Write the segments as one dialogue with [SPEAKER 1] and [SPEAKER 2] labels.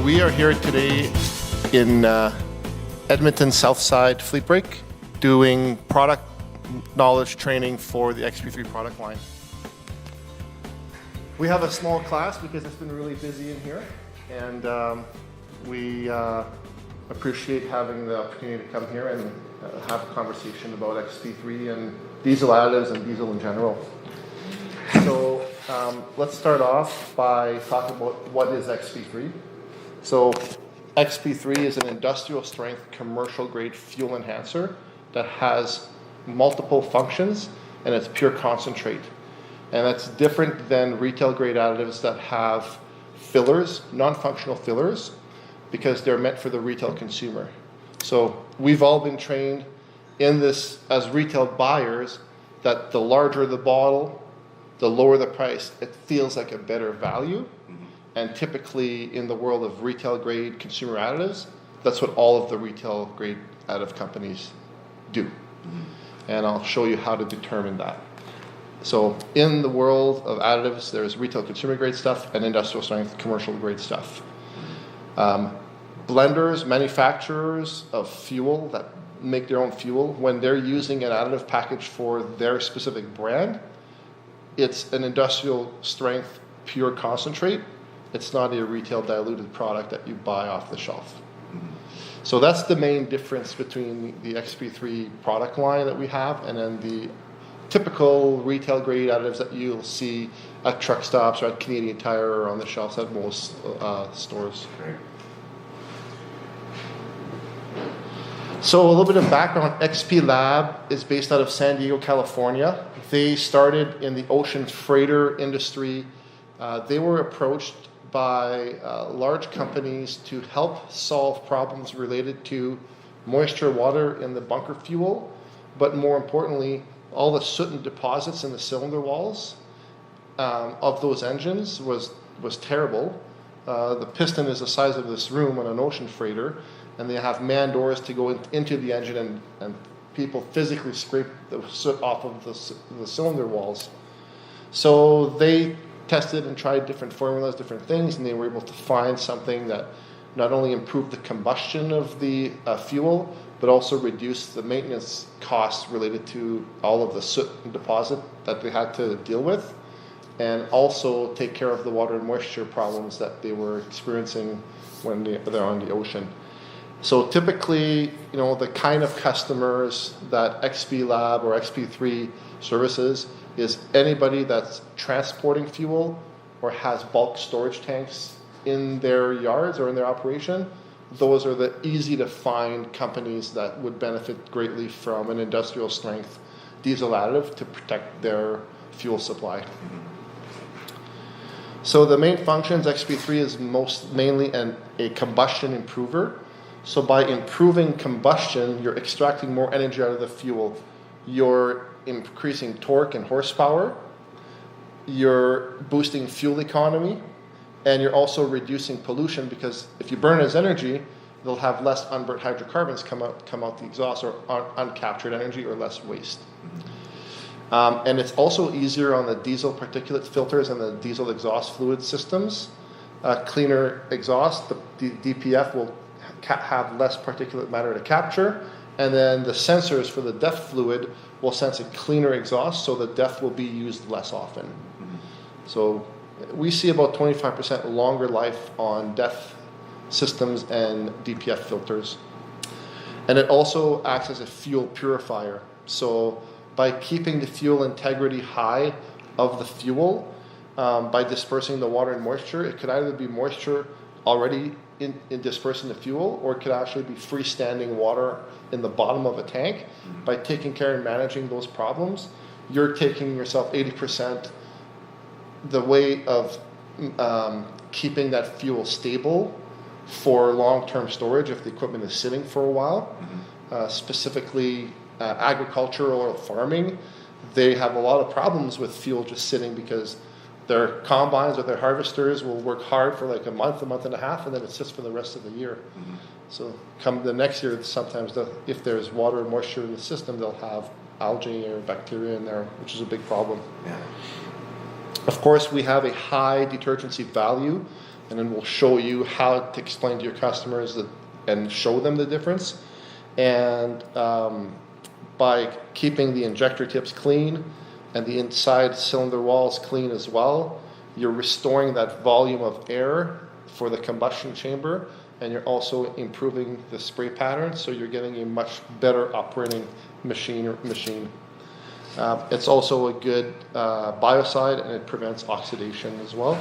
[SPEAKER 1] We are here today in Edmonton Southside Fleet Break doing product knowledge training for the XP3 product line. We have a small class because it's been really busy in here, and we appreciate having the opportunity to come here and have a conversation about XP3 and diesel additives and diesel in general. So let's start off by talking about what is XP3. So XP3 is an industrial strength commercial grade fuel enhancer that has multiple functions and it's pure concentrate. And that's different than retail grade additives that have fillers, non-functional fillers, because they're meant for the retail consumer. So we've all been trained in this as retail buyers that the larger the bottle, the lower the price, it feels like a better value. And typically in the world of retail grade consumer additives, that's what all of the retail grade additive companies do. And I'll show you how to determine that. So in the world of additives, there's retail consumer grade stuff and industrial strength commercial grade stuff. Blenders, manufacturers of fuel that make their own fuel, when they're using an additive package for their specific brand, it's an industrial strength pure concentrate. It's not a retail diluted product that you buy off the shelf. So that's the main difference between the XP3 product line that we have and then the typical retail grade additives that you'll see at truck stops or at Canadian Tire or on the shelves at most stores. So a little bit of background, XP Lab is based out of San Diego, California. They started in the ocean freighter industry. They were approached by large companies to help solve problems related to moisture, water in the bunker fuel, but more importantly, all the soot and deposits in the cylinder walls of those engines was terrible. The piston is the size of this room on an ocean freighter, and they have man doors to go into the engine, and people physically scrape the soot off of the cylinder walls. So they tested and tried different formulas, different things, and they were able to find something that not only improved the combustion of the fuel, but also reduced the maintenance costs related to all of the soot and deposit that they had to deal with, and also take care of the water and moisture problems that they were experiencing when they're on the ocean. So typically, the kind of customers that XP Lab or XP3 services is anybody that's transporting fuel or has bulk storage tanks in their yards or in their operation. Those are the easy to find companies that would benefit greatly from an industrial strength diesel additive to protect their fuel supply. So the main functions, XP3 is mainly a combustion improver. So by improving combustion, you're extracting more energy out of the fuel. You're increasing torque and horsepower. You're boosting fuel economy. And you're also reducing pollution, because if you burn as energy, they'll have less unburnt hydrocarbons come out the exhaust, or uncaptured energy, or less waste. And it's also easier on the diesel particulate filters and the diesel exhaust fluid systems. Cleaner exhaust, the DPF will have less particulate matter to capture, and then the sensors for the DEF fluid will sense a cleaner exhaust, so the DEF will be used less often. So we see about 25% longer life on DEF systems and DPF filters. And it also acts as a fuel purifier. So by keeping the fuel integrity high of the fuel, by dispersing the water and moisture, it could either be moisture already in dispersing the fuel, or it could actually be freestanding water in the bottom of a tank. By taking care and managing those problems, you're taking yourself 80% the way of keeping that fuel stable for long-term storage if the equipment is sitting for a while. Specifically agricultural or farming, they have a lot of problems with fuel just sitting, because their combines or their harvesters will work hard for like a month and a half, and then it sits for the rest of the year. So come the next year, sometimes if there's water and moisture in the system, they'll have algae or bacteria in there, which is a big problem. Of course, we have a high detergency value and then we'll show you how to explain to your customers that, and show them the difference. And by keeping the injector tips clean and the inside cylinder walls clean as well, you're restoring that volume of air for the combustion chamber, and you're also improving the spray pattern, so you're getting a much better operating machine. It's also a good biocide, and it prevents oxidation as well.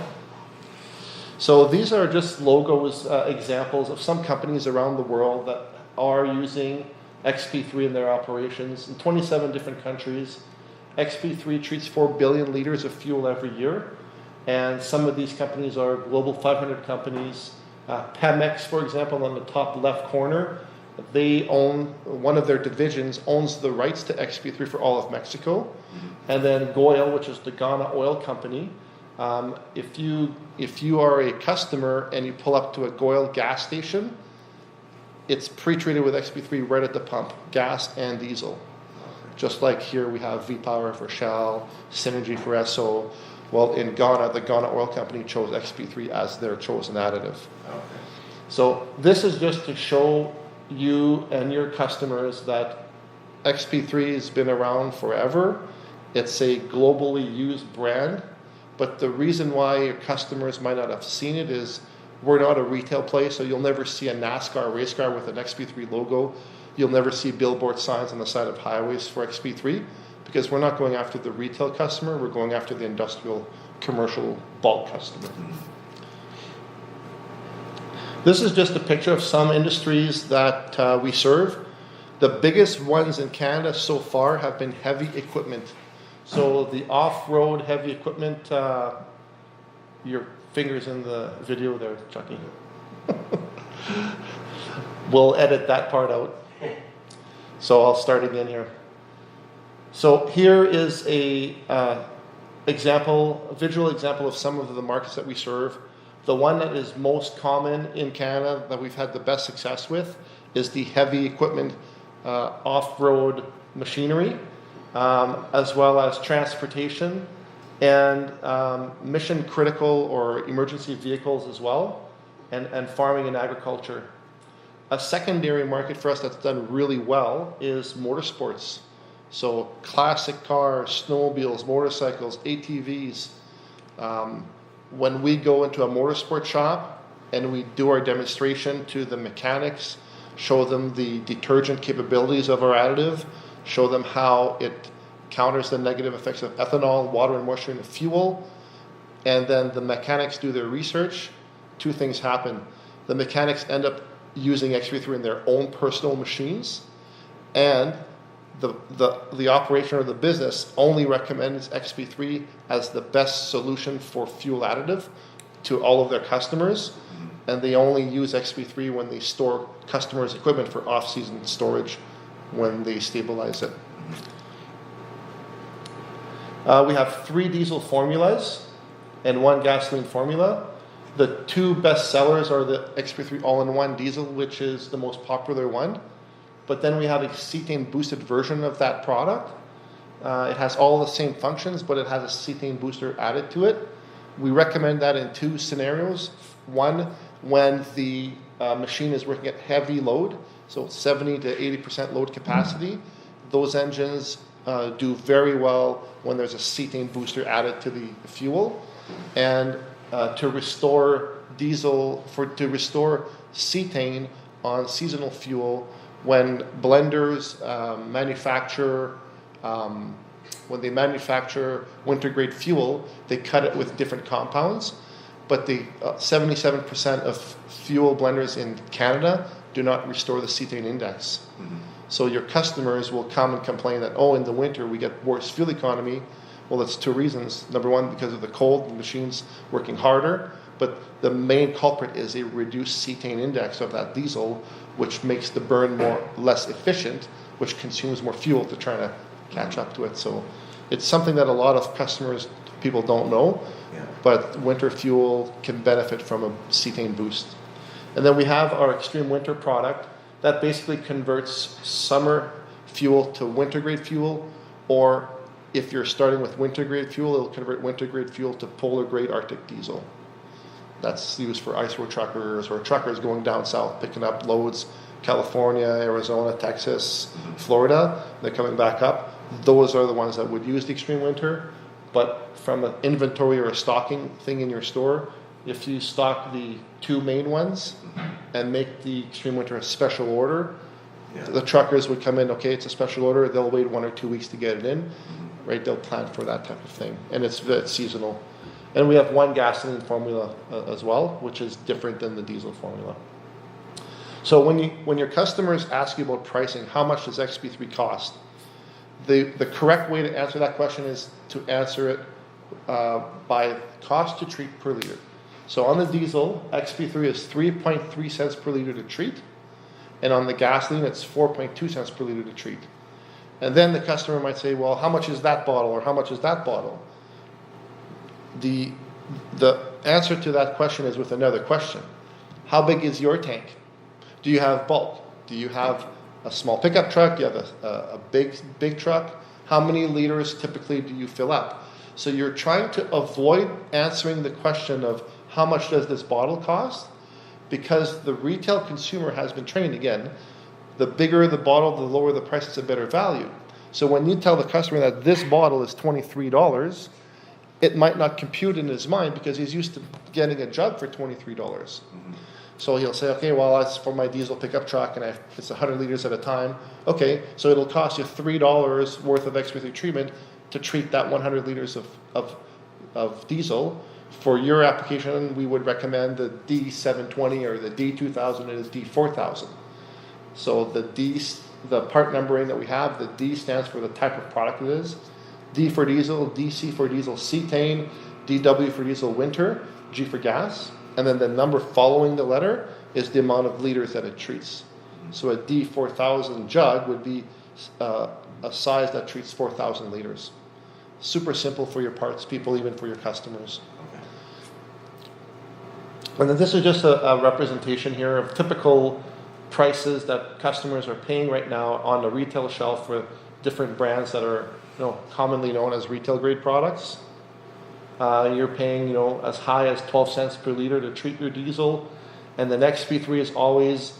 [SPEAKER 1] So these are just logos, examples of some companies around the world that are using XP3 in their operations in 27 different countries. XP3 treats 4 billion liters of fuel every year, and some of these companies are global 500 companies. Pemex, for example, on the top left corner, they own, one of their divisions owns the rights to XP3 for all of Mexico. And then Goil, which is the Ghana oil company, if you are a customer and you pull up to a Goil gas station, it's pre-treated with XP3 right at the pump, gas and diesel. Just like here we have V-Power for Shell, Synergy for Esso. Well, in Ghana, the Ghana oil company chose XP3 as their chosen additive. Okay. So this is just to show you and your customers that XP3 has been around forever. It's a globally used brand, but the reason why your customers might not have seen it is we're not a retail place, so you'll never see a NASCAR race car with an XP3 logo. You'll never see billboard signs on the side of highways for XP3, because we're not going after the retail customer, we're going after the industrial, commercial, bulk customer. This is just a picture of some industries that we serve. The biggest ones in Canada so far have been heavy equipment. So the off-road heavy equipment, your fingers in the video there, Chucky. We'll edit that part out. So I'll start again here. So here is a visual example of some of the markets that we serve. The one that is most common in Canada that we've had the best success with is the heavy equipment off-road machinery, as well as transportation and mission critical or emergency vehicles as well, and farming and agriculture. A secondary market for us that's done really well is motorsports. So classic cars, snowmobiles, motorcycles, ATVs. When we go into a motorsport shop and we do our demonstration to the mechanics, show them the detergent capabilities of our additive, show them how it counters the negative effects of ethanol, water, and moisture in the fuel, and then the mechanics do their research, two things happen. The mechanics end up using XP3 in their own personal machines, and the operator of the business only recommends XP3 as the best solution for fuel additive to all of their customers, and they only use XP3 when they store customers' equipment for off-season storage when they stabilize it. We have 3 diesel formulas and 1 gasoline formula. The 2 best sellers are the XP3 all-in-one diesel, which is the most popular one. But then we have a cetane boosted version of that product. It has all the same functions, but it has a cetane booster added to it. We recommend that in 2 scenarios. One, when the machine is working at heavy load, so 70 to 80% load capacity. Those engines do very well when there's a cetane booster added to the fuel. And to restore cetane on seasonal fuel, when blenders when they manufacture winter grade fuel, they cut it with different compounds, but the 77% of fuel blenders in Canada do not restore the cetane index. Mm-hmm. So your customers will come and complain that, in the winter we get worse fuel economy. Well, that's 2 reasons. Number one, because of the cold, the machine's working harder, but the main culprit is a reduced cetane index of that diesel, which makes the burn less efficient, which consumes more fuel to try to catch up to it. So it's something that a lot of people don't know, but winter fuel can benefit from a cetane boost. And then we have our extreme winter product that basically converts summer fuel to winter grade fuel, or if you're starting with winter grade fuel, it'll convert winter grade fuel to polar grade Arctic diesel. That's used for ice road truckers or truckers going down south picking up loads, California, Arizona, Texas, Florida. They're coming back up. Those are the ones that would use the extreme winter. But from an inventory or a stocking thing in your store, if you stock the two main ones and make the extreme winter a special order, the truckers would come in, okay, it's a special order, they'll wait 1 or 2 weeks to get it in, right? They'll plan for that type of thing. And it's seasonal. And we have one gasoline formula as well, which is different than the diesel formula. So when your customers ask you about pricing, how much does XP3 cost? The correct way to answer that question is to answer it by cost to treat per liter. So on the diesel, XP3 is 3.3 cents per liter to treat. And on the gasoline, it's 4.2 cents per liter to treat. And then the customer might say, well, how much is that bottle or how much is that bottle? The answer to that question is with another question. How big is your tank? Do you have bulk? Do you have a small pickup truck? Do you have a big truck? How many liters typically do you fill up? So you're trying to avoid answering the question of how much does this bottle cost? Because the retail consumer has been trained, again, the bigger the bottle, the lower the price, it's a better value. So when you tell the customer that this bottle is $23, it might not compute in his mind because he's used to getting a jug for $23. So he'll say, okay, well, that's for my diesel pickup truck and it's 100 liters at a time. Okay, so it'll cost you $3 worth of XP3 treatment to treat that 100 liters of diesel. For your application, we would recommend the D720 or the D2000 and the D4000. So the part numbering that we have, the D stands for the type of product it is. D for diesel, DC for diesel cetane, DW for diesel winter, G for gas. And then the number following the letter is the amount of liters that it treats. So a D4000 jug would be a size that treats 4,000 liters. Super simple for your parts people, even for your customers. And then this is just a representation here of typical prices that customers are paying right now on the retail shelf for different brands that are commonly known as retail grade products. You're paying as high as 12 cents per liter to treat your diesel, and the XP3 is always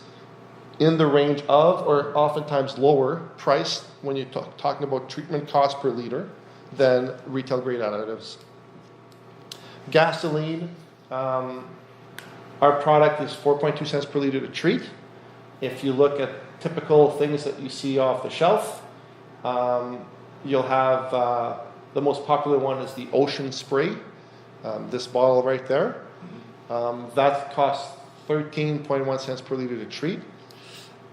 [SPEAKER 1] in the range of, or oftentimes lower priced when you're talking about treatment cost per liter than retail grade additives. Gasoline, our product is 4.2 cents per liter to treat. If you look at typical things that you see off the shelf, you'll have the most popular one is the Ocean Spray, this bottle right there. That costs 13.1 cents per liter to treat.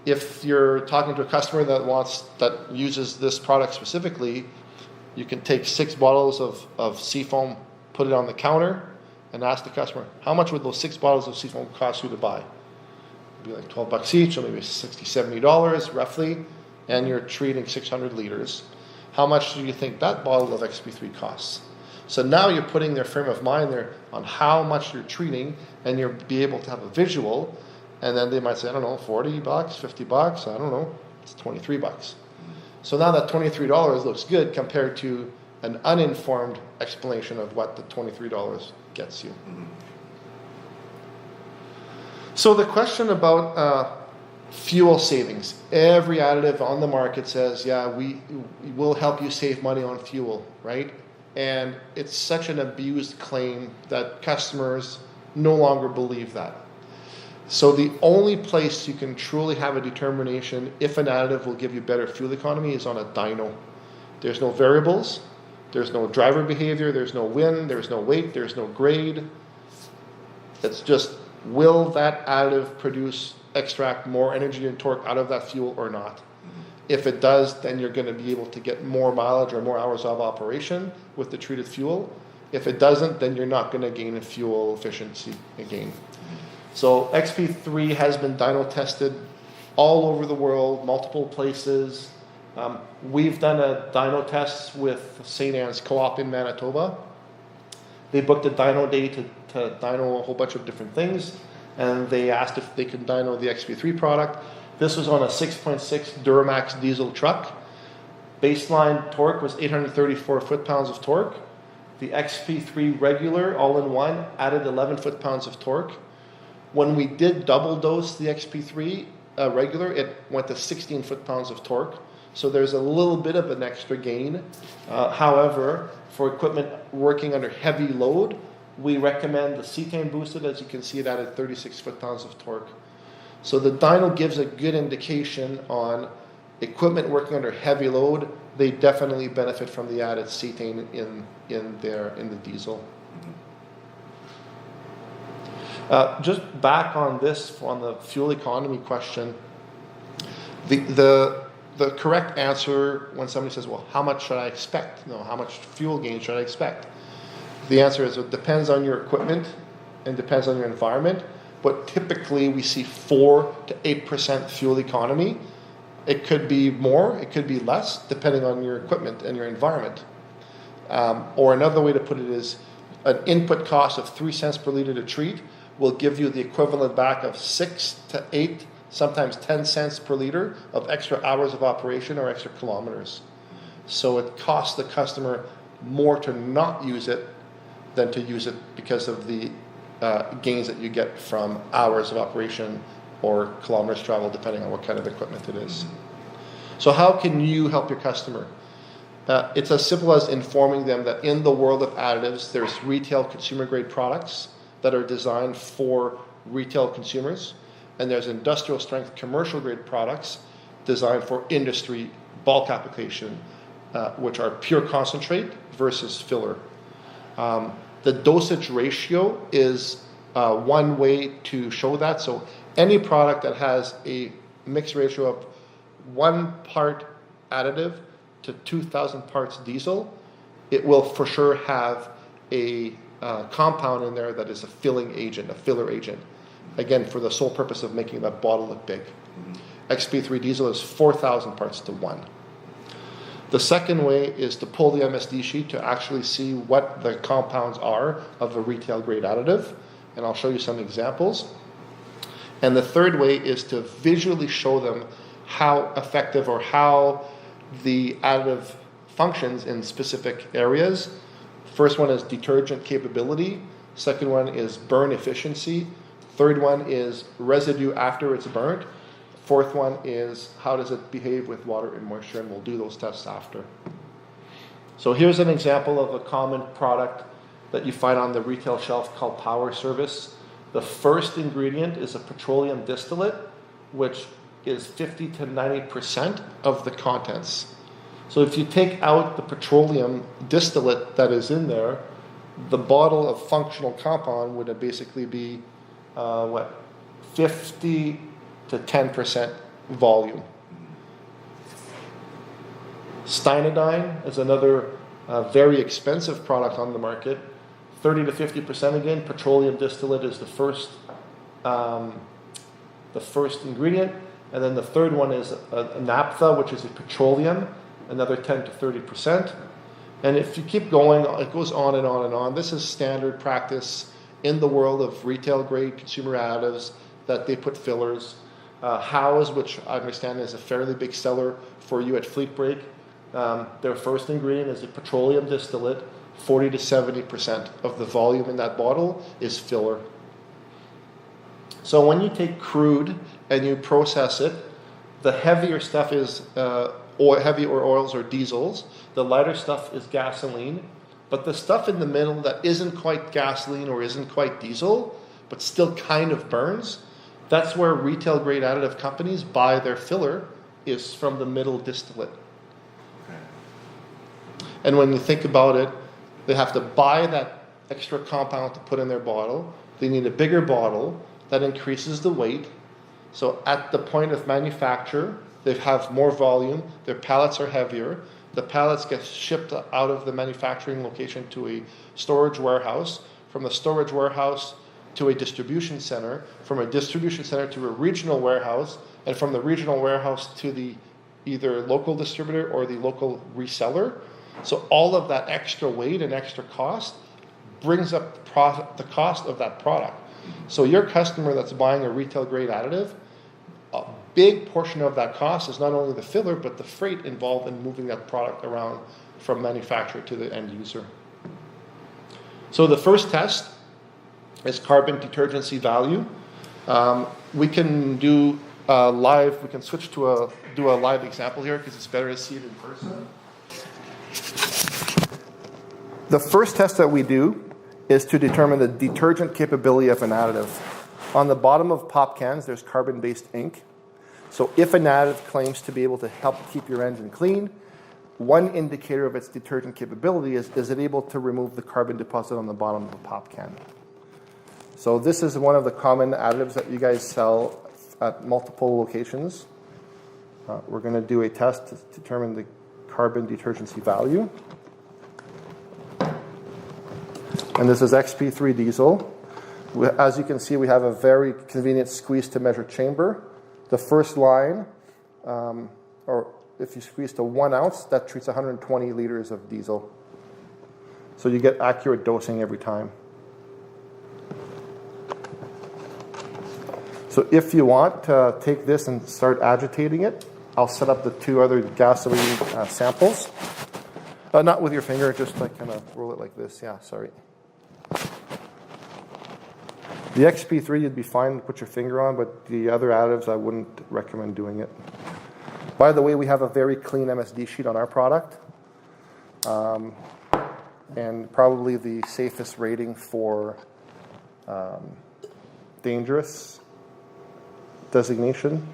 [SPEAKER 1] If you're talking to a customer that uses this product specifically, you can take 6 bottles of seafoam, put it on the counter, and ask the customer, how much would those 6 bottles of seafoam cost you to buy? It'd be like $12 each, or maybe $60, $70 roughly, and you're treating 600 liters. How much do you think that bottle of XP3 costs? So now you're putting their frame of mind there on how much you're treating, and you'll be able to have a visual, and then they might say, I don't know, $40, $50, I don't know, it's $23. So now that $23 looks good compared to an uninformed explanation of what the $23 gets you. So the question about fuel savings. Every additive on the market says, yeah, we will help you save money on fuel, right? And it's such an abused claim that customers no longer believe that. So the only place you can truly have a determination if an additive will give you better fuel economy is on a dyno. There's no variables, there's no driver behavior, there's no wind, there's no weight, there's no grade. It's just, will that additive extract more energy and torque out of that fuel or not? If it does, then you're going to be able to get more mileage or more hours of operation with the treated fuel. If it doesn't, then you're not going to gain a fuel efficiency gain. So XP3 has been dyno tested all over the world, multiple places. We've done a dyno test with St. Anne's Co-op in Manitoba. They booked a dyno day to dyno a whole bunch of different things, and they asked if they could dyno the XP3 product. This was on a 6.6 Duramax diesel truck. Baseline torque was 834 foot-pounds of torque. The XP3 regular all-in-one added 11 foot-pounds of torque. When we did double dose the XP3 regular, it went to 16 foot-pounds of torque. So there's a little bit of an extra gain. However, for equipment working under heavy load, we recommend the Cetane boosted. As you can see, it added 36 foot-pounds of torque. So the dyno gives a good indication on equipment working under heavy load. They definitely benefit from the added cetane in the diesel. Just back on this, on the fuel economy question, the correct answer when somebody says, well, how much should I expect? How much fuel gain should I expect? The answer is it depends on your equipment and depends on your environment, but typically we see 4 to 8% fuel economy. It could be more, it could be less, depending on your equipment and your environment. Or another way to put it is an input cost of 3 cents per liter to treat will give you the equivalent back of 6 to 8, sometimes 10 cents per liter of extra hours of operation or extra kilometers. So it costs the customer more to not use it than to use it because of the gains that you get from hours of operation or kilometers traveled, depending on what kind of equipment it is. So how can you help your customer? It's as simple as informing them that in the world of additives, there's retail consumer grade products that are designed for retail consumers, and there's industrial strength commercial grade products designed for industry bulk application, which are pure concentrate versus filler. The dosage ratio is one way to show that. So any product that has a mix ratio of 1 part additive to 2,000 parts diesel, it will for sure have a compound in there that is a filling agent, a filler agent. Again, for the sole purpose of making that bottle look big. XP3 Diesel is 4,000 parts to 1. The second way is to pull the MSD sheet to actually see what the compounds are of a retail grade additive, and I'll show you some examples. And the third way is to visually show them how effective or how the additive functions in specific areas. First one is detergent capability. Second one is burn efficiency. Third one is residue after it's burnt. Fourth one is how does it behave with water and moisture, and we'll do those tests after. So here's an example of a common product that you find on the retail shelf called Power Service. The first ingredient is a petroleum distillate, which is 50 to 90% of the contents. So if you take out the petroleum distillate that is in there, the bottle of functional compound would basically be 50 to 10% volume. Stynadine is another very expensive product on the market. 30 to 50% again. Petroleum distillate is the first ingredient, and then the third one is a naphtha, which is a petroleum, another 10 to 30%. And if you keep going, it goes on and on and on. This is standard practice in the world of retail grade consumer additives that they put fillers. Howes, which I understand is a fairly big seller for you at Fleet Break, their first ingredient is a petroleum distillate. 40 to 70% of the volume in that bottle is filler. So when you take crude and you process it, the heavier stuff is heavy or oils or diesels. The lighter stuff is gasoline. But the stuff in the middle that isn't quite gasoline or isn't quite diesel, but still kind of burns, that's where retail grade additive companies buy their filler, is from the middle distillate. And when you think about it, they have to buy that extra compound to put in their bottle. They need a bigger bottle that increases the weight. So at the point of manufacture, they have more volume, their pallets are heavier. The pallets get shipped out of the manufacturing location to a storage warehouse. From the storage warehouse to a distribution center, from a distribution center to a regional warehouse, and from the regional warehouse to the either local distributor or the local reseller. So all of that extra weight and extra cost brings up the cost of that product. So your customer that's buying a retail grade additive, a big portion of that cost is not only the filler, but the freight involved in moving that product around from manufacturer to the end user. So the first test is carbon detergency value. We can do live, we can switch to do a live example here because it's better to see it in person. The first test that we do is to determine the detergent capability of an additive. On the bottom of pop cans, there's carbon-based ink. So if an additive claims to be able to help keep your engine clean, one indicator of its detergent capability is it able to remove the carbon deposit on the bottom of a pop can. So this is one of the common additives that you guys sell at multiple locations. We're going to do a test to determine the carbon detergency value. And this is XP3 Diesel. As you can see, we have a very convenient squeeze to measure chamber. The first line, or if you squeeze to 1 ounce, that treats 120 liters of diesel. So you get accurate dosing every time. So if you want to take this and start agitating it, I'll set up the 2 other gasoline samples. Not with your finger, just like kind of roll it like this. Yeah, sorry. The XP3 you'd be fine to put your finger on, but the other additives I wouldn't recommend doing it. By the way, we have a very clean MSD sheet on our product. And probably the safest rating for dangerous designation.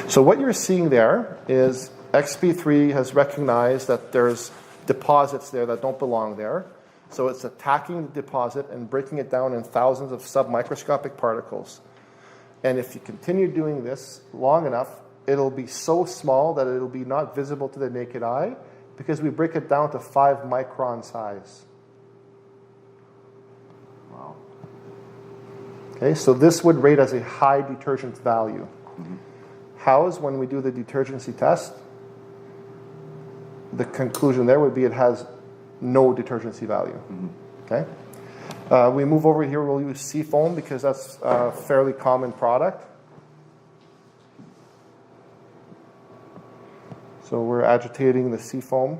[SPEAKER 1] So what you're seeing there is XP3 has recognized that there's deposits there that don't belong there. So it's attacking the deposit and breaking it down in thousands of submicroscopic particles. And if you continue doing this long enough, it'll be so small that it'll be not visible to the naked eye because we break it down to 5 micron size. Wow. Okay, so this would rate as a high detergent value. How's when we do the detergency test? The conclusion there would be it has no detergency value. Okay. We move over here, we'll use seafoam because that's a fairly common product. So we're agitating the seafoam.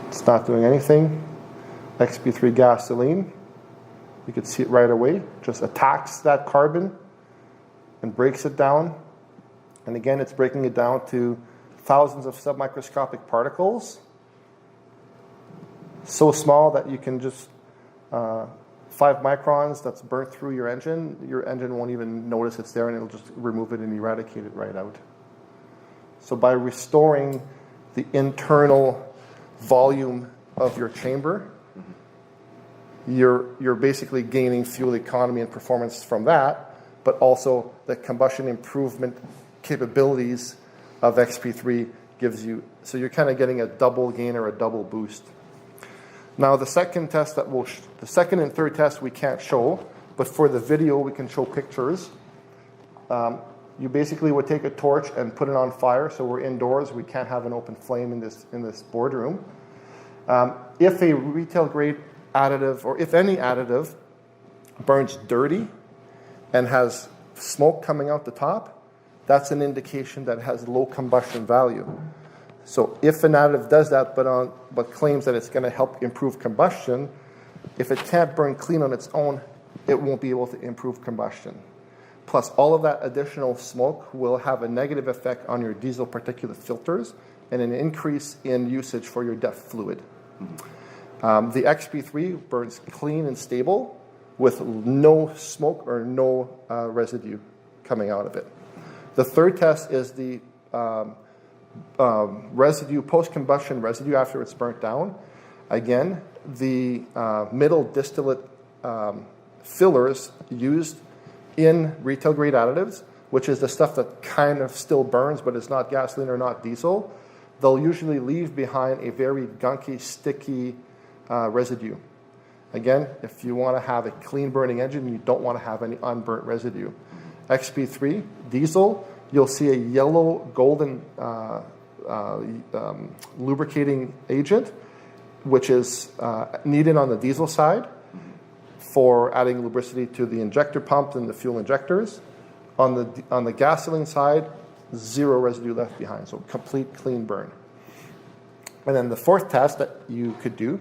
[SPEAKER 1] It's not doing anything. XP3 Gasoline, you could see it right away, just attacks that carbon and breaks it down. And again, it's breaking it down to thousands of submicroscopic particles, so small that you can just 5 microns that's burnt through your engine won't even notice it's there and it'll just remove it and eradicate it right out. So by restoring the internal volume of your chamber, you're basically gaining fuel economy and performance from that, but also the combustion improvement capabilities of XP3 gives you, so you're kind of getting a double gain or a double boost. Now the second test the second and third test we can't show, but for the video we can show pictures. You basically would take a torch and put it on fire, so we're indoors, we can't have an open flame in this boardroom. If a retail grade additive, or if any additive burns dirty and has smoke coming out the top, that's an indication that it has low combustion value. So if an additive does that but claims that it's going to help improve combustion, if it can't burn clean on its own, it won't be able to improve combustion. Plus, all of that additional smoke will have a negative effect on your diesel particulate filters and an increase in usage for your DEF fluid. The XP3 burns clean and stable with no smoke or no residue coming out of it. The third test is the residue, post-combustion residue after it's burnt down. Again, the middle distillate fillers used in retail grade additives, which is the stuff that kind of still burns but is not gasoline or not diesel, they'll usually leave behind a very gunky, sticky residue. Again, if you want to have a clean burning engine, you don't want to have any unburnt residue. XP3 Diesel, you'll see a yellow golden lubricating agent, which is needed on the diesel side for adding lubricity to the injector pump and the fuel injectors. On the gasoline side, zero residue left behind, so complete clean burn. And then the fourth test that you could do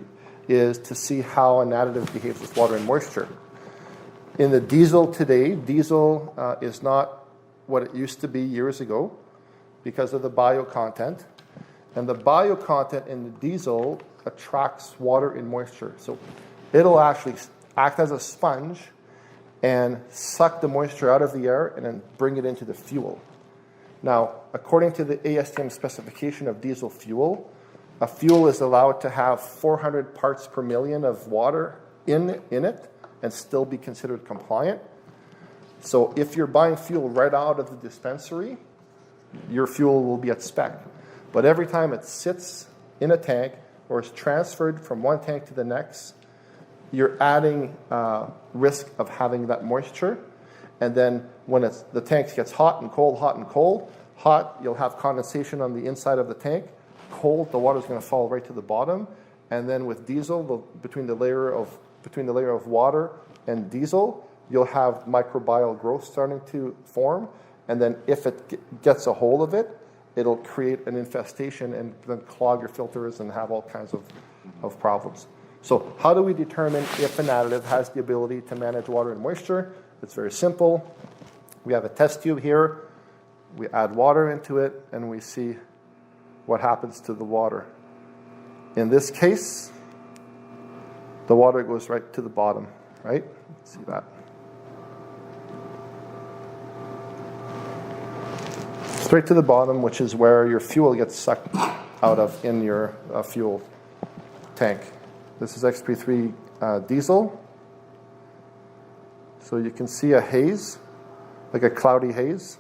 [SPEAKER 1] is to see how an additive behaves with water and moisture. In the diesel today, diesel is not what it used to be years ago because of the bio content. And the bio content in the diesel attracts water and moisture. So it'll actually act as a sponge and suck the moisture out of the air and then bring it into the fuel. Now, according to the ASTM specification of diesel fuel, a fuel is allowed to have 400 parts per million of water in it and still be considered compliant. So if you're buying fuel right out of the dispensary, your fuel will be at spec. But every time it sits in a tank or is transferred from one tank to the next, you're adding risk of having that moisture. And then when the tank gets hot and cold, hot and cold, hot, you'll have condensation on the inside of the tank. Cold, the water's going to fall right to the bottom. And then with diesel, between the layer of water and diesel, you'll have microbial growth starting to form. And then if it gets a hold of it, it'll create an infestation and then clog your filters and have all kinds of problems. So how do we determine if an additive has the ability to manage water and moisture? It's very simple. We have a test tube here. We add water into it, and we see what happens to the water. In this case, the water goes right to the bottom, right? See that. Straight to the bottom, which is where your fuel gets sucked out of in your fuel tank. This is XP3 Diesel. So you can see a haze, like a cloudy haze.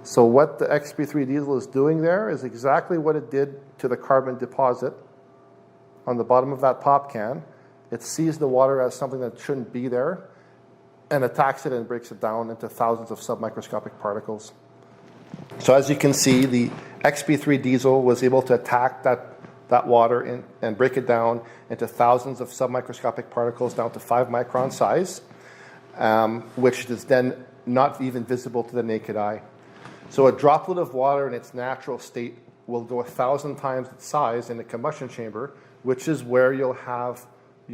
[SPEAKER 1] So what the XP3 Diesel is doing there is exactly what it did to the carbon deposit on the bottom of that pop can. It sees the water as something that shouldn't be there and attacks it and breaks it down into thousands of submicroscopic particles. So as you can see, the XP3 Diesel was able to attack that water and break it down into thousands of submicroscopic particles down to 5 micron size, which is then not even visible to the naked eye. So a droplet of water in its natural state will go 1,000 times its size in the combustion chamber, which is where you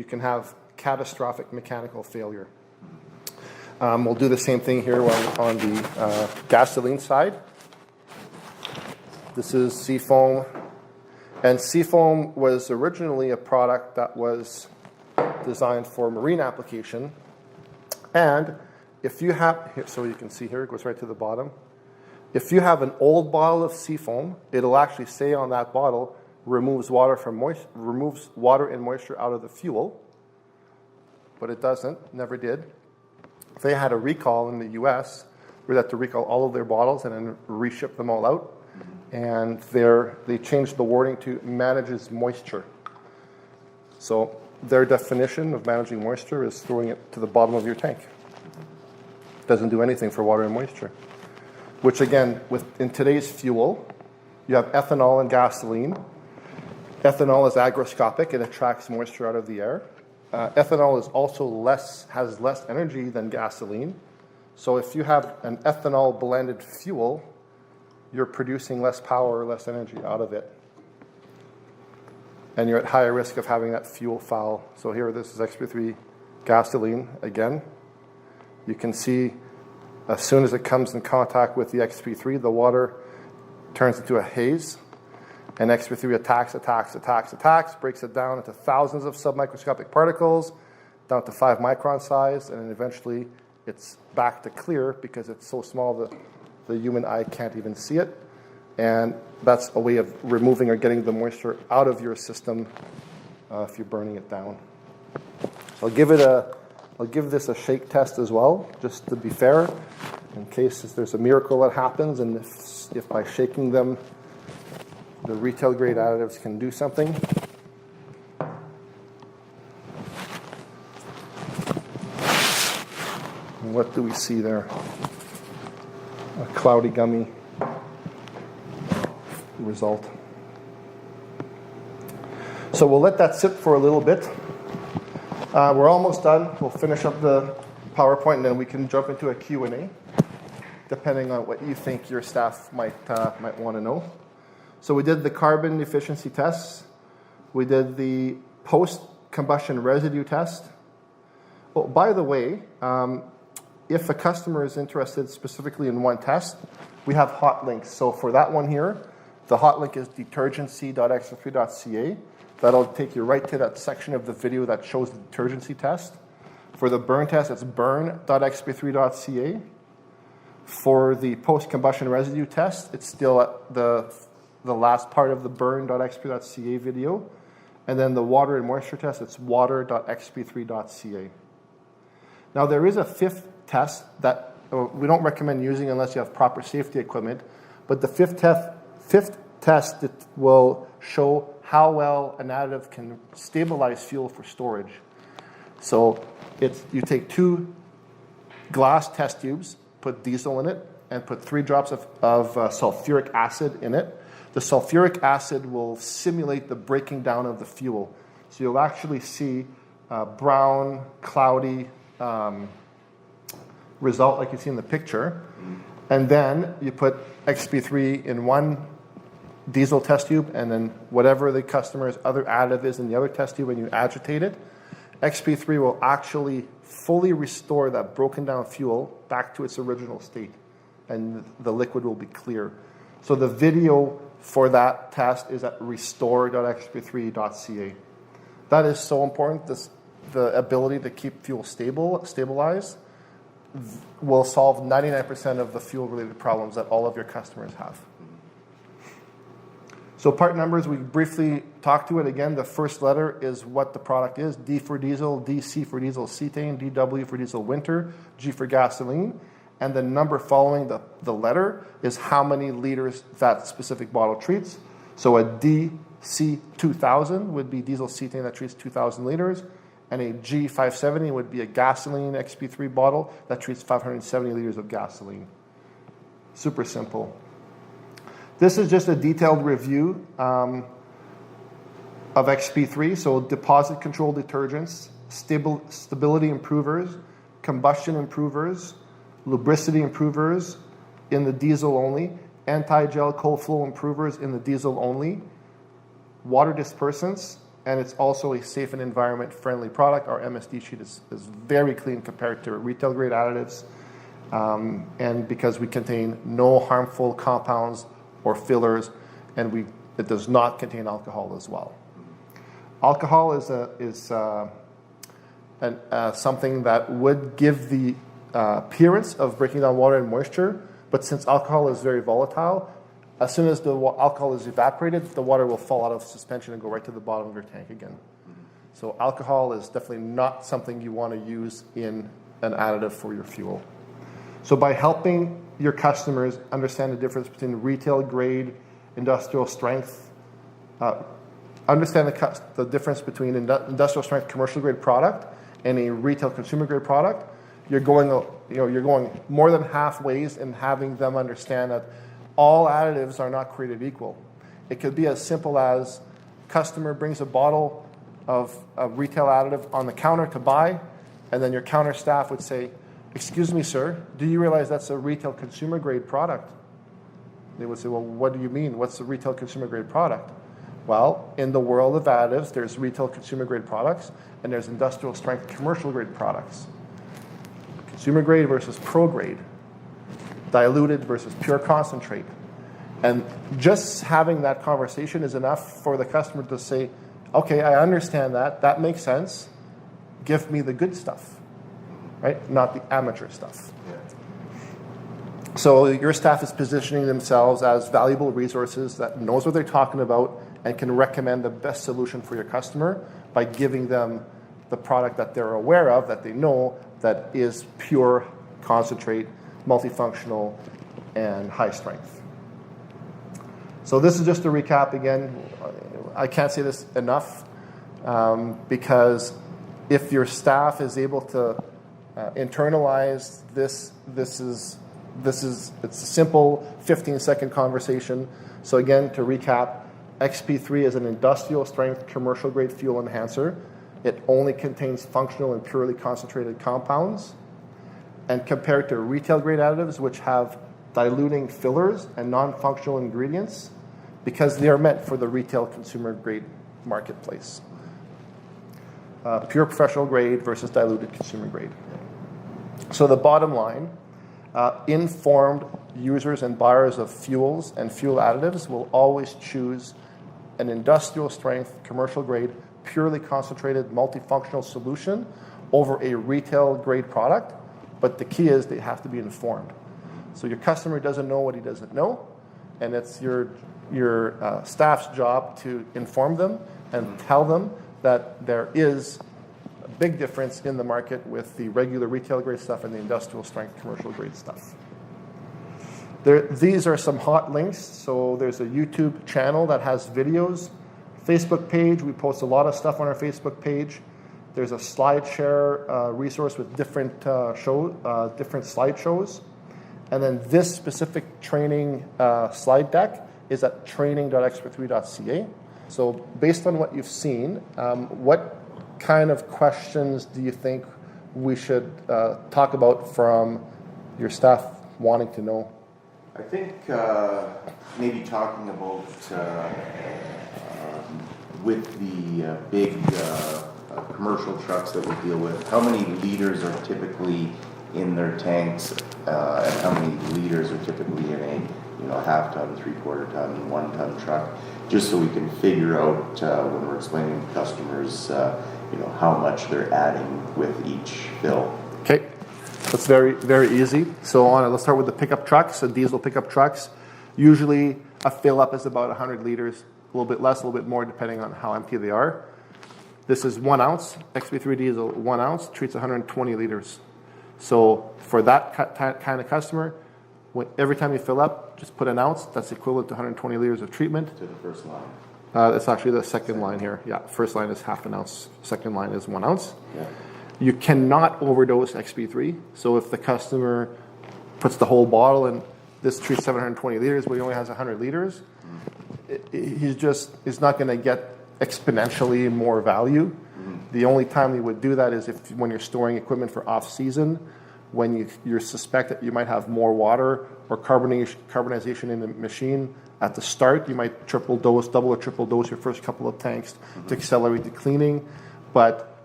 [SPEAKER 1] can have catastrophic mechanical failure. We'll do the same thing here on the gasoline side. This is seafoam. And seafoam was originally a product that was designed for marine application. And if you have, so you can see here, it goes right to the bottom. If you have an old bottle of seafoam, it'll actually say on that bottle, removes water and moisture out of the fuel. But it doesn't, never did. They had a recall in the US where they had to recall all of their bottles and then reship them all out. And they changed the wording to manages moisture. So their definition of managing moisture is throwing it to the bottom of your tank. Doesn't do anything for water and moisture. Which again, in today's fuel, you have ethanol and gasoline. Ethanol is agroscopic, it attracts moisture out of the air. Ethanol is also has less energy than gasoline. So if you have an ethanol blended fuel, you're producing less power, less energy out of it. And you're at higher risk of having that fuel foul. So here, this is XP3 Gasoline again. You can see as soon as it comes in contact with the XP3, the water turns into a haze. And XP3 attacks, breaks it down into thousands of submicroscopic particles, down to 5 micron size, and then eventually it's back to clear because it's so small that the human eye can't even see it. And that's a way of removing or getting the moisture out of your system if you're burning it down. So I'll give this a shake test as well, just to be fair, in case there's a miracle that happens, and if by shaking them, the retail grade additives can do something. And what do we see there? A cloudy, gummy result. So we'll let that sit for a little bit. We're almost done. We'll finish up the PowerPoint and then we can jump into a Q&A. depending on what you think your staff might want to know. So we did the carbon efficiency tests. We did the post-combustion residue test. Oh, by the way, if a customer is interested specifically in one test, we have hot links. So for that one here, the hot link is detergency.xp3.ca. That'll take you right to that section of the video that shows the detergency test. For the burn test, it's burn.xp3.ca. For the post-combustion residue test, it's still at the last part of the burn.xp3.ca video. And then the water and moisture test, it's water.xp3.ca. Now there is a fifth test that we don't recommend using unless you have proper safety equipment, but the fifth test that will show how well an additive can stabilize fuel for storage. So you take 2 glass test tubes, put diesel in it, and put 3 drops of sulfuric acid in it. The sulfuric acid will simulate the breaking down of the fuel. So you'll actually see brown, cloudy result like you see in the picture. And then you put XP3 in one diesel test tube, and then whatever the customer's other additive is in the other test tube, and you agitate it, XP3 will actually fully restore that broken down fuel back to its original state, and the liquid will be clear. So the video for that test is at restore.xp3.ca. That is so important. The ability to keep fuel stabilized will solve 99% of the fuel-related problems that all of your customers have. So part numbers, we briefly talked to it. Again, the first letter is what the product is. D for diesel, DC for diesel cetane, DW for diesel winter, G for gasoline. And the number following the letter is how many liters that specific bottle treats. So a DC2000 would be diesel cetane that treats 2,000 liters. And a G570 would be a gasoline XP3 bottle that treats 570 liters of gasoline. Super simple. This is just a detailed review of XP3. So deposit control detergents, stability improvers, combustion improvers, lubricity improvers in the diesel only, anti-gel cold flow improvers in the diesel only, water dispersants, and it's also a safe and environment-friendly product. Our MSD sheet is very clean compared to retail-grade additives, and because we contain no harmful compounds or fillers, and it does not contain alcohol as well. Alcohol is something that would give the appearance of breaking down water and moisture, but since alcohol is very volatile, as soon as the alcohol is evaporated, the water will fall out of suspension and go right to the bottom of your tank again. So alcohol is definitely not something you want to use in an additive for your fuel. So by helping your customers understand the difference between retail grade, industrial strength, understand the difference between industrial strength commercial grade product and a retail consumer grade product, you're going more than halfway in having them understand that all additives are not created equal. It could be as simple as customer brings a bottle of a retail additive on the counter to buy, and then your counter staff would say, "Excuse me, sir, do you realize that's a retail consumer grade product?" They would say, "Well, what do you mean? What's a retail consumer grade product?" Well, in the world of additives, there's retail consumer grade products, and there's industrial strength commercial grade products. Consumer grade versus pro grade. Diluted versus pure concentrate. And just having that conversation is enough for the customer to say, "Okay, I understand that. That makes sense. Give me the good stuff." Right? Not the amateur stuff. Yeah. So your staff is positioning themselves as valuable resources that knows what they're talking about and can recommend the best solution for your customer by giving them the product that they're aware of, that they know, that is pure concentrate, multifunctional, and high strength. So this is just a recap again. I can't say this enough because if your staff is able to internalize this, it's a simple 15-second conversation. So again, to recap, XP3 is an industrial strength commercial grade fuel enhancer. It only contains functional and purely concentrated compounds. and compared to retail grade additives, which have diluting fillers and non-functional ingredients, because they are meant for the retail consumer grade marketplace. Pure professional grade versus diluted consumer grade. So the bottom line, informed users and buyers of fuels and fuel additives will always choose an industrial strength, commercial grade, purely concentrated, multifunctional solution over a retail grade product. But the key is they have to be informed. So your customer doesn't know what he doesn't know, and it's your staff's job to inform them and tell them that there is a big difference in the market with the regular retail grade stuff and the industrial strength commercial grade stuff. These are some hot links. So there's a YouTube channel that has videos, Facebook page. We post a lot of stuff on our Facebook page. There's a SlideShare resource with different different slideshows. And then this specific training slide deck is at training.xp3.ca. So based on what you've seen, what kind of questions do you think we should talk about from your staff wanting to know?
[SPEAKER 2] I think maybe talking about with the big commercial trucks that we deal with, how many liters are typically in their tanks, and how many liters are typically in a half-ton, three-quarter-ton, one-ton truck, just so we can figure out when we're explaining to customers, how much they're adding with each fill.
[SPEAKER 1] Okay, that's very, very easy. So let's start with the pickup trucks, the diesel pickup trucks. Usually a fill-up is about 100 liters, a little bit less, a little bit more, depending on how empty they are. This is 1 ounce, XP3 Diesel, 1 ounce, treats 120 liters. So for that kind of customer, every time you fill up, just put an ounce. That's equivalent to 120 liters of treatment.
[SPEAKER 2] To the first line.
[SPEAKER 1] It's actually the second line here. Yeah, first line is half an ounce. Second line is 1 ounce.
[SPEAKER 2] Yeah.
[SPEAKER 1] You cannot overdose XP3. So if the customer puts the whole bottle and this treats 720 liters, but he only has 100 liters, he's not going to get exponentially more value. The only time you would do that is when you're storing equipment for off-season, when you suspect that you might have more water or carbonization in the machine. At the start, you might double or triple dose your first couple of tanks to accelerate the cleaning. But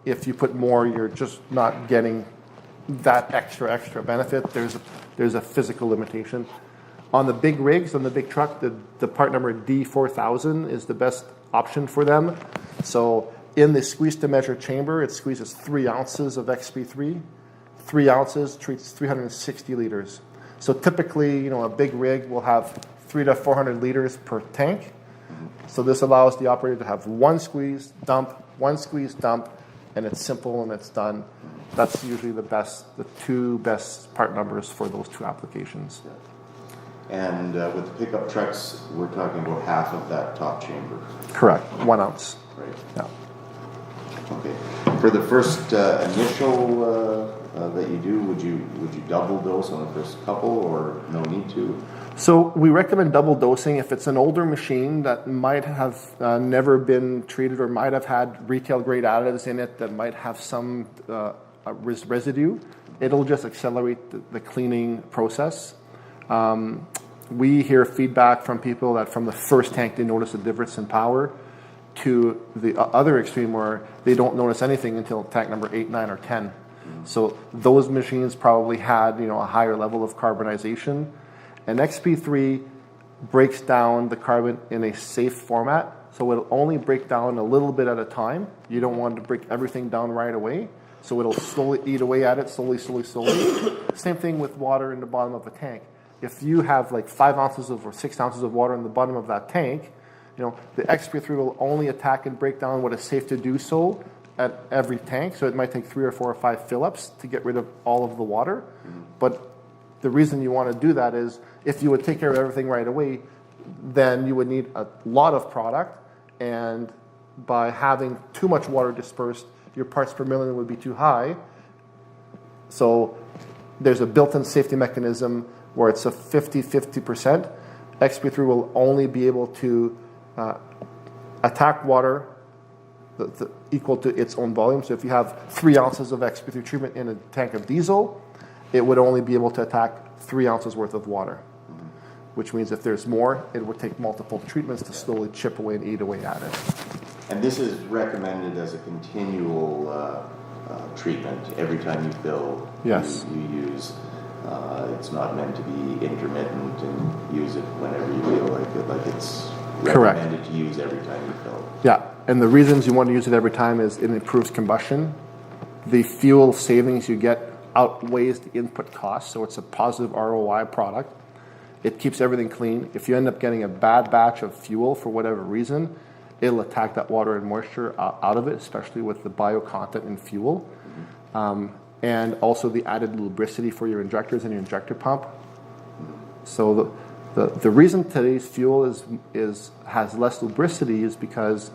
[SPEAKER 1] if you put more, you're just not getting that extra benefit. There's a physical limitation. On the big rigs, on the big truck, the part number D4000 is the best option for them. So in the squeeze-to-measure chamber, it squeezes 3 ounces of XP3. 3 ounces treats 360 liters. So typically, a big rig will have 300 to 400 liters per tank. So this allows the operator to have one squeeze, dump, and it's simple and it's done. That's usually the two best part numbers for those two applications.
[SPEAKER 2] And with the pickup trucks, we're talking about half of that top chamber.
[SPEAKER 1] Correct, 1 ounce.
[SPEAKER 2] Right.
[SPEAKER 1] Yeah.
[SPEAKER 2] Okay. For the first initial that you do, would you double dose on the first couple, or no need to?
[SPEAKER 1] So we recommend double dosing if it's an older machine that might have never been treated or might have had retail grade additives in it that might have some residue. It'll just accelerate the cleaning process. We hear feedback from people that from the first tank they notice a difference in power, to the other extreme where they don't notice anything until tank number 8, 9, or 10. So those machines probably had a higher level of carbonization. And XP3 breaks down the carbon in a safe format, so it'll only break down a little bit at a time. You don't want to break everything down right away, so it'll slowly eat away at it, slowly. Same thing with water in the bottom of a tank. If you have like 5 ounces or 6 ounces of water in the bottom of that tank, the XP3 will only attack and break down what is safe to do so at every tank. So it might take 3 or 4 or 5 fill-ups to get rid of all of the water. But the reason you want to do that is if you would take care of everything right away, then you would need a lot of product. And by having too much water dispersed, your parts per million would be too high. So there's a built-in safety mechanism where it's a 50-50%. XP3 will only be able to attack water equal to its own volume. So if you have 3 ounces of XP3 treatment in a tank of diesel, it would only be able to attack 3 ounces worth of water, which means if there's more, it would take multiple treatments to slowly chip away and eat away at it.
[SPEAKER 2] And this is recommended as a continual treatment every time you fill.
[SPEAKER 1] Yes.
[SPEAKER 2] You use. It's not meant to be intermittent and use it whenever you feel like it. Like it's recommended to use every time you fill.
[SPEAKER 1] Yeah, and the reasons you want to use it every time is it improves combustion. The fuel savings you get outweighs the input cost, so it's a positive ROI product. It keeps everything clean. If you end up getting a bad batch of fuel for whatever reason, it'll attack that water and moisture out of it, especially with the bio content in fuel. And also the added lubricity for your injectors and your injector pump. So the reason today's fuel has less lubricity is because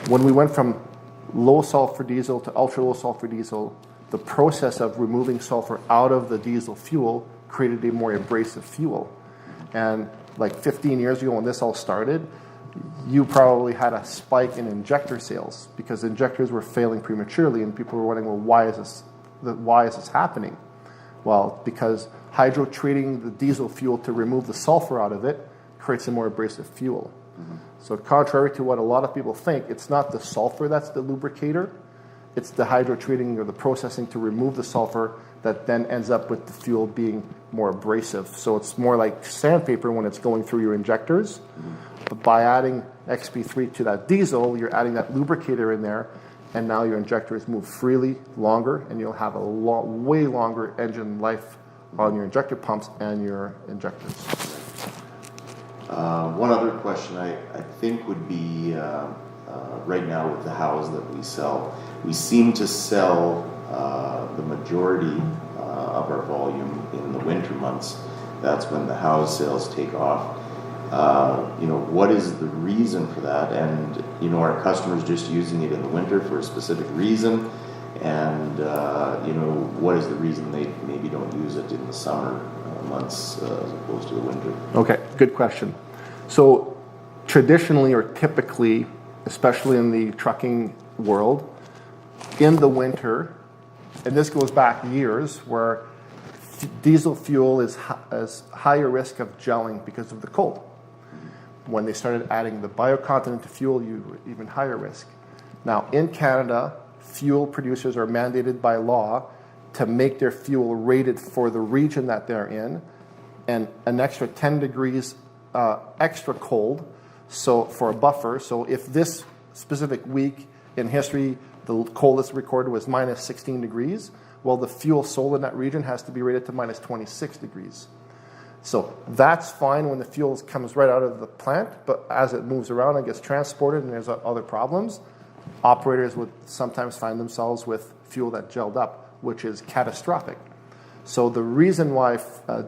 [SPEAKER 1] when we went from low sulfur diesel to ultra low sulfur diesel, the process of removing sulfur out of the diesel fuel created a more abrasive fuel. And like 15 years ago when this all started, you probably had a spike in injector sales because injectors were failing prematurely, and people were wondering, well, why is this happening? Well, because hydro treating the diesel fuel to remove the sulfur out of it creates a more abrasive fuel. So contrary to what a lot of people think, it's not the sulfur that's the lubricator, it's the hydro treating or the processing to remove the sulfur that then ends up with the fuel being more abrasive. So it's more like sandpaper when it's going through your injectors. But by adding XP3 to that diesel, you're adding that lubricator in there, and now your injectors move freely, longer, and you'll have a way longer engine life on your injector pumps and your injectors.
[SPEAKER 2] One other question I think would be, right now with the house that we sell, we seem to sell the majority of our volume in the winter months. That's when the house sales take off. What is the reason for that? And, are customers just using it in the winter for a specific reason? And, what is the reason they maybe don't use it in the summer months as opposed to the winter?
[SPEAKER 1] Okay, good question. So traditionally or typically, especially in the trucking world, in the winter, and this goes back years, where diesel fuel is higher risk of gelling because of the cold. When they started adding the bio-content into fuel, you were even higher risk. Now, in Canada, fuel producers are mandated by law to make their fuel rated for the region that they're in, and an extra 10 degrees extra cold, so for a buffer. So if this specific week in history, the coldest recorded was minus 16 degrees, well, the fuel sold in that region has to be rated to minus 26 degrees. So that's fine when the fuel comes right out of the plant, but as it moves around and gets transported and there's other problems, operators would sometimes find themselves with fuel that gelled up, which is catastrophic. So the reason why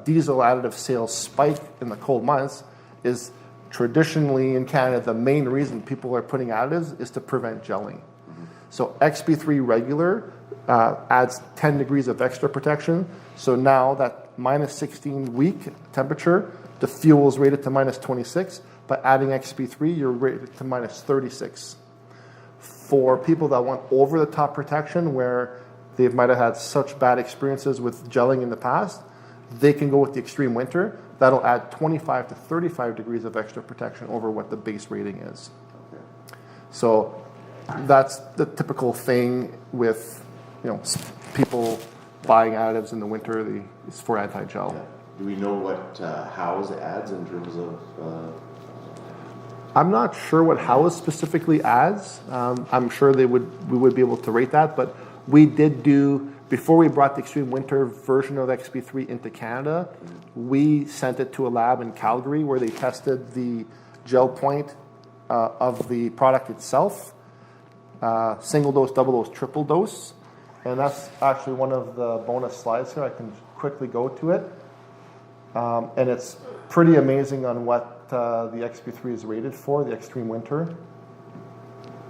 [SPEAKER 1] diesel additive sales spike in the cold months is traditionally in Canada, the main reason people are putting additives is to prevent gelling. So XP3 regular adds 10 degrees of extra protection. So now that minus 16 week temperature, the fuel is rated to minus 26. By adding XP3, you're rated to minus 36. For people that want over-the-top protection, where they might have had such bad experiences with gelling in the past, they can go with the extreme winter. That'll add 25 to 35 degrees of extra protection over what the base rating is.
[SPEAKER 2] Okay.
[SPEAKER 1] So that's the typical thing with people buying additives in the winter. It's for anti-gel.
[SPEAKER 2] Yeah. Do we know what Howes adds in terms of?
[SPEAKER 1] I'm not sure what Howes specifically adds. I'm sure we would be able to rate that, but we did do, before we brought the extreme winter version of XP3 into Canada, we sent it to a lab in Calgary where they tested the gel point of the product itself, single dose, double dose, triple dose. And that's actually one of the bonus slides here. I can quickly go to it. And it's pretty amazing on what the XP3 is rated for, the extreme winter.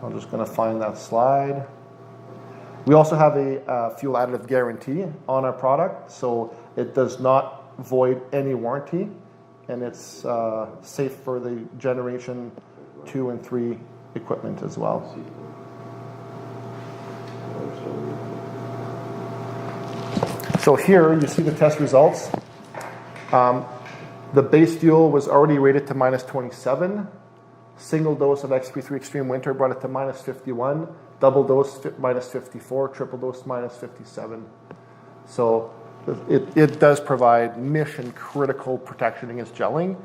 [SPEAKER 1] I'm just going to find that slide. We also have a fuel additive guarantee on our product, so it does not void any warranty, and it's safe for the generation 2 and 3 equipment as well. So here you see the test results. The base fuel was already rated to minus 27. Single dose of XP3 Extreme Winter brought it to minus 51. Double dose minus 54. Triple dose minus 57. So it does provide mission critical protection against gelling.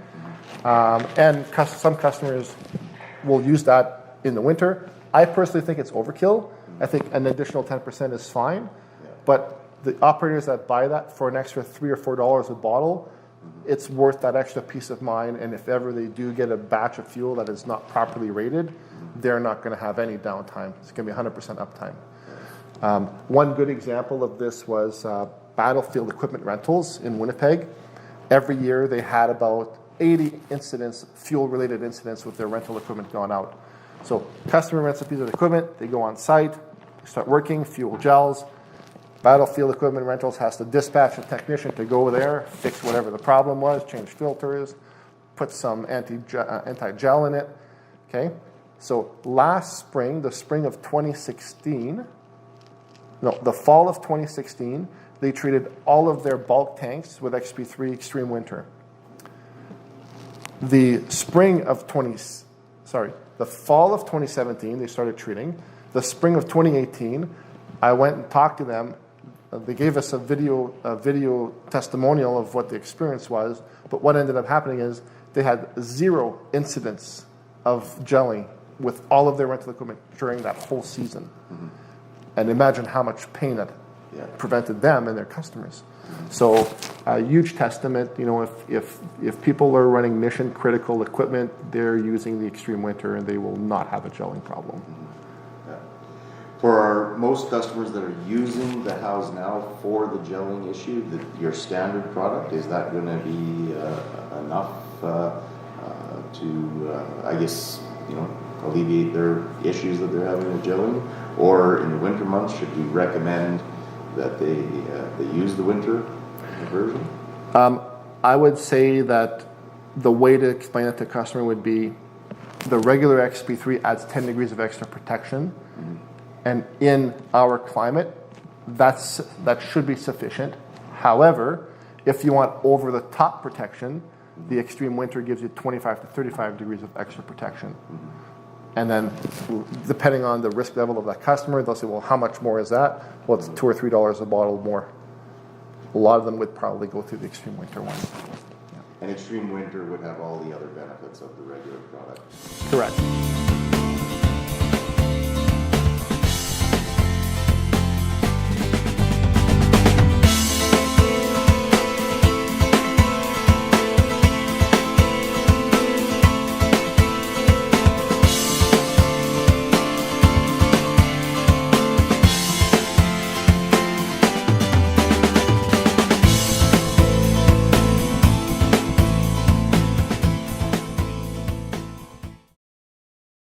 [SPEAKER 1] And some customers will use that in the winter. I personally think it's overkill. I think an additional 10% is fine. But the operators that buy that for an extra $3 or $4 a bottle, it's worth that extra peace of mind. And if ever they do get a batch of fuel that is not properly rated, they're not going to have any downtime. It's going to be 100% uptime. One good example of this was Battlefield Equipment Rentals in Winnipeg. Every year they had about 80 incidents, fuel-related incidents with their rental equipment gone out. So customer rents a piece of equipment, they go on site, start working, fuel gels. Battlefield Equipment Rentals has to dispatch a technician to go there, fix whatever the problem was, change filters, put some anti-gel in it. Okay, so last spring, the fall of 2016, they treated all of their bulk tanks with XP3 Extreme Winter. The fall of 2017, they started treating. The spring of 2018, I went and talked to them. They gave us a video testimonial of what the experience was, but what ended up happening is they had 0 incidents of gelling with all of their rental equipment during that whole season. Mm-hmm. And imagine how much pain that prevented them and their customers. Mm-hmm. So a huge testament, if people are running mission critical equipment, they're using the Extreme Winter and they will not have a gelling problem. Mm-hmm.
[SPEAKER 2] For most customers that are using the house now for the gelling issue, your standard product, is that going to be enough to, I guess, alleviate their issues that they're having with gelling? Or in the winter months, should we recommend that they use the winter version?
[SPEAKER 1] I would say that the way to explain it to a customer would be the regular XP3 adds 10 degrees of extra protection. Mm-hmm. And in our climate, that should be sufficient. However, if you want over-the-top protection, the Extreme Winter gives you 25 to 35 degrees of extra protection. Mm-hmm. And then, depending on the risk level of that customer, they'll say, well, how much more is that? Well, it's $2 or $3 a bottle more. A lot of them would probably go through the Extreme Winter one.
[SPEAKER 2] Yeah. And Extreme Winter would have all the other benefits of the regular product.
[SPEAKER 1] Correct.